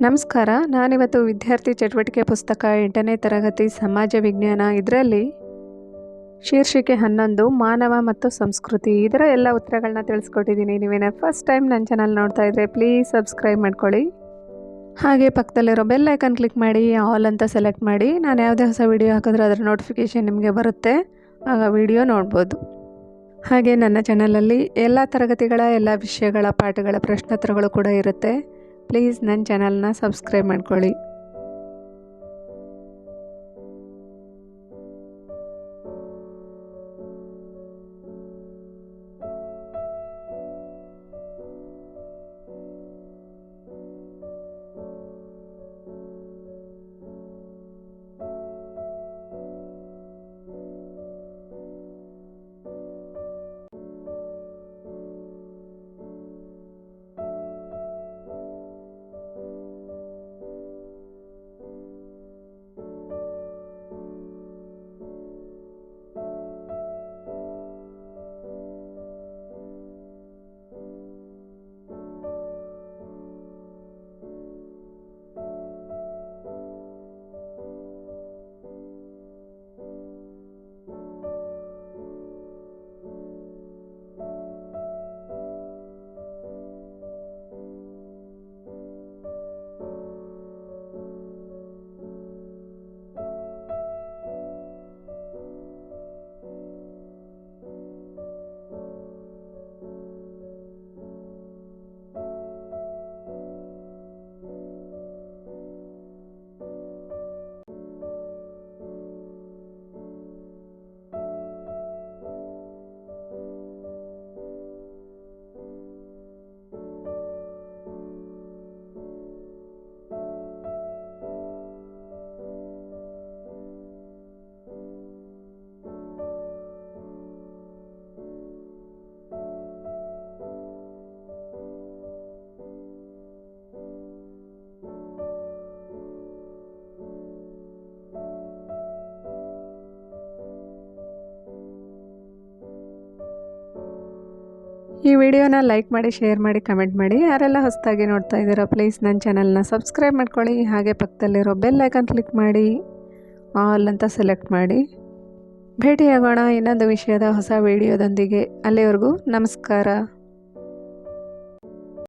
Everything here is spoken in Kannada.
ನಮಸ್ಕಾರ. ನಾನಿವತ್ತು ವಿದ್ಯಾರ್ಥಿ ಚಟುವಟಿಕೆ ಪುಸ್ತಕ 8ನೇ ತರಗತಿ ಸಮಾಜ ವಿಜ್ಞಾನ ಇದರಲ್ಲಿ ಶೀರ್ಷಿಕೆ 11 ಮಾನವ ಮತ್ತು ಸಂಸ್ಕೃತಿ ಇದರ ಎಲ್ಲ ಉತ್ತರಗಳನ್ನ ತಿಳಿಸ್ಕೊಟ್ಟಿದ್ದೀನಿ. ನೀವೇನ ಫಸ್ಟ್ ಟೈಮ್ ನನ್ನ ಚಾನಲ್ ನೋಡ್ತಾ ಇದ್ದರೆ ಪ್ಲೀಸ್ ಸಬ್ಸ್ಕ್ರೈಬ್ ಮಾಡ್ಕೊಳ್ಳಿ. ಹಾಗೆ ಪಕ್ಕದಲ್ಲಿರೋ ಬೆಲ್ ಐಕನ್ ಕ್ಲಿಕ್ ಮಾಡಿ ಆಲ್ ಅಂತ ಸೆಲೆಕ್ಟ್ ಮಾಡಿ. ನಾನು ಯಾವುದೇ ಹೊಸ ವಿಡಿಯೋ ಹಾಕಿದ್ರೆ ಅದರ ನೋಟಿಫಿಕೇಷನ್ ನಿಮಗೆ ಬರುತ್ತೆ, ಆಗ ವಿಡಿಯೋ ನೋಡ್ಬೋದು. ಹಾಗೆ ನನ್ನ ಚಾನಲಲ್ಲಿ ಎಲ್ಲ ತರಗತಿಗಳ ಎಲ್ಲ ವಿಷಯಗಳ ಪಾಠಗಳ ಪ್ರಶ್ನೋತ್ತರಗಳು ಕೂಡ ಇರುತ್ತೆ. ಪ್ಲೀಸ್ ನನ್ನ ಚಾನಲ್ನ ಸಬ್ಸ್ಕ್ರೈಬ್ ಮಾಡ್ಕೊಳ್ಳಿ. ಈ ವಿಡಿಯೋನ ಲೈಕ್ ಮಾಡಿ, ಶೇರ್ ಮಾಡಿ, ಕಮೆಂಟ್ ಮಾಡಿ. ಯಾರೆಲ್ಲ ಹೊಸದಾಗಿ ನೋಡ್ತಾ ಇದ್ದೀರಾ ಪ್ಲೀಸ್ ನನ್ನ ಚಾನಲ್ನ ಸಬ್ಸ್ಕ್ರೈಬ್ ಮಾಡ್ಕೊಳ್ಳಿ. ಹಾಗೆ ಪಕ್ಕದಲ್ಲಿರೋ ಬೆಲ್ ಐಕನ್ ಕ್ಲಿಕ್ ಮಾಡಿ ಆಲ್ ಅಂತ ಸೆಲೆಕ್ಟ್ ಮಾಡಿ. ಭೇಟಿಯಾಗೋಣ ಇನ್ನೊಂದು ವಿಷಯದ ಹೊಸ ವಿಡಿಯೋದೊಂದಿಗೆ. ಅಲ್ಲಿವರೆಗೂ ನಮಸ್ಕಾರ.